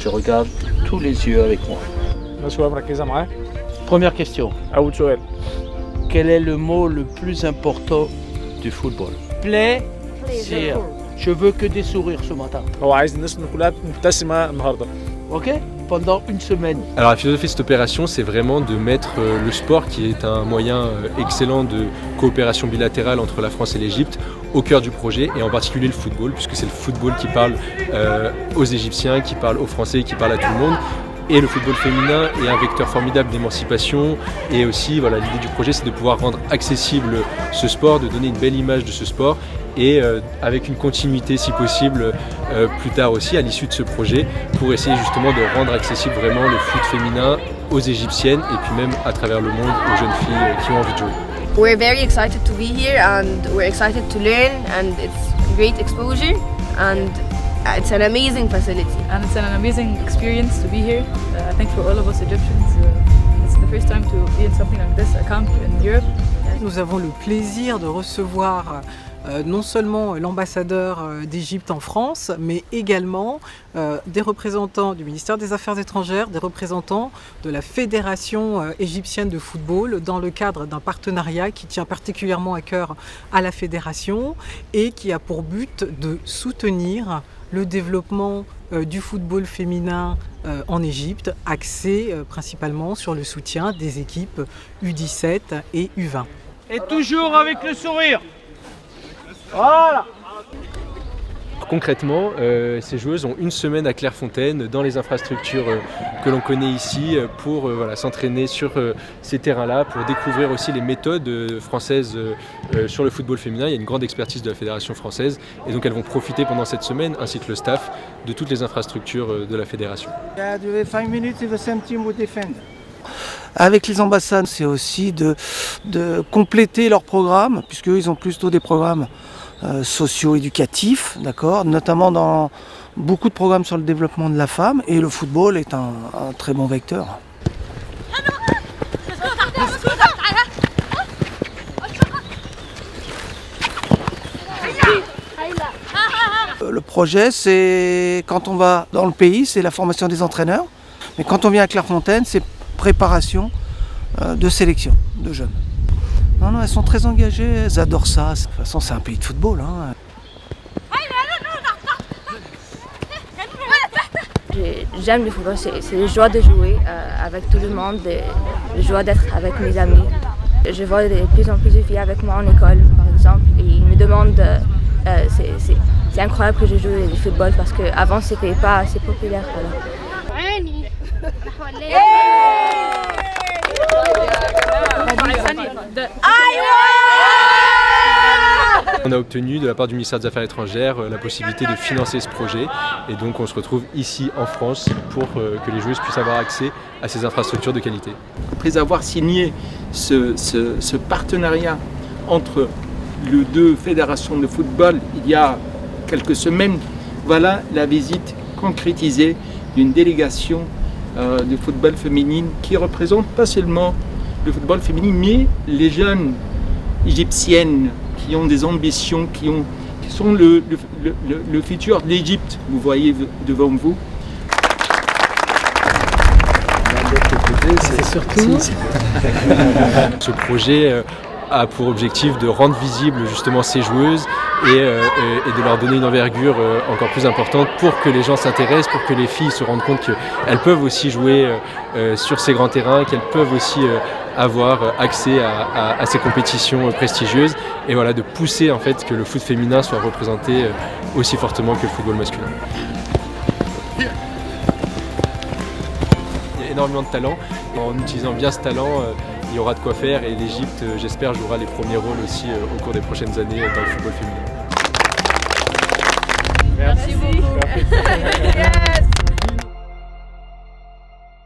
Je regarde tous les yeux avec moi. Première question. Quel est le mot le plus important du football? Plaisir. Je veux que des sourires ce matin. Ok? Pendant une semaine. Alors la philosophie de cette opération, c'est vraiment de mettre le sport, qui est un moyen excellent de coopération bilatérale entre la France et l'Égypte, au cœur du projet, et en particulier le football, puisque c'est le football qui parle aux Égyptiens, qui parle aux Français, qui parle à tout le monde. Et le football féminin est un vecteur formidable d'émancipation, et aussi voilà, l'idée du projet, c'est de pouvoir rendre accessible ce sport, de donner une belle image de ce sport, et avec une continuité si possible plus tard aussi à l'issue de ce projet, pour essayer justement de rendre accessible vraiment le foot féminin aux Égyptiennes et puis même à travers le monde aux jeunes filles qui ont envie de jouer. We're very excited to be here and we're excited to learn, and it's great exposure and it's an amazing facility. And it's an amazing experience to be here. I think for all of us Egyptians, it's the first time to be in something like this, a camp in Europe. Nous avons le plaisir de recevoir non seulement l'ambassadeur d'Égypte en France, mais également des représentants du ministère des Affaires étrangères, des représentants de la Fédération égyptienne de football, dans le cadre d'un partenariat qui tient particulièrement à cœur à la Fédération et qui a pour but de soutenir le développement du football féminin en Égypte, axé principalement sur le soutien des équipes U17 et U20. Et toujours avec le sourire. Voilà. Concrètement, ces joueuses ont une semaine à Clairefontaine dans les infrastructures que l'on connaît ici pour s'entraîner sur ces terrains-là, pour découvrir aussi les méthodes françaises sur le football féminin. Il y a une grande expertise de la Fédération française et donc elles vont profiter pendant cette semaine, ainsi que le staff, de toutes les infrastructures de la Fédération. Avec les ambassades, c'est aussi de compléter leur programme, puisqu'ils ont plutôt des programmes socio-éducatifs, d'accord, notamment dans beaucoup de programmes sur le développement de la femme, et le football est un très bon vecteur. Le projet, c'est quand on va dans le pays, c'est la formation des entraîneurs, mais quand on vient à Clairefontaine, c'est préparation de sélection de jeunes. Non, elles sont très engagées, elles adorent ça. De toute façon, c'est un pays de football. Hein. J'aime le football, c'est la joie de jouer avec tout le monde, la joie d'être avec mes amis. Je vois de plus en plus de filles avec moi en école, par exemple, et ils me demandent, c'est incroyable que je joue au football parce qu'avant c'était pas assez populaire. On a obtenu de la part du ministère des Affaires étrangères la possibilité de financer ce projet, et donc on se retrouve ici en France pour que les joueuses puissent avoir accès à ces infrastructures de qualité. Après avoir signé ce partenariat entre les deux fédérations de football il y a quelques semaines, voilà la visite concrétisée d'une délégation de football féminine qui représente pas seulement le football féminin, mais les jeunes égyptiennes qui ont des ambitions, qui sont le futur de l'Égypte, vous voyez devant vous. C'est surtout... Ce projet a pour objectif de rendre visibles justement ces joueuses et de leur donner une envergure encore plus importante pour que les gens s'intéressent, pour que les filles se rendent compte qu'elles peuvent aussi jouer sur ces grands terrains, qu'elles peuvent aussi avoir accès à ces compétitions prestigieuses, et voilà, de pousser en fait que le foot féminin soit représenté aussi fortement que le football masculin. Il y a énormément de talent. En utilisant bien ce talent, il y aura de quoi faire, et l'Égypte, j'espère, jouera les premiers rôles aussi au cours des prochaines années dans le football féminin. Merci beaucoup.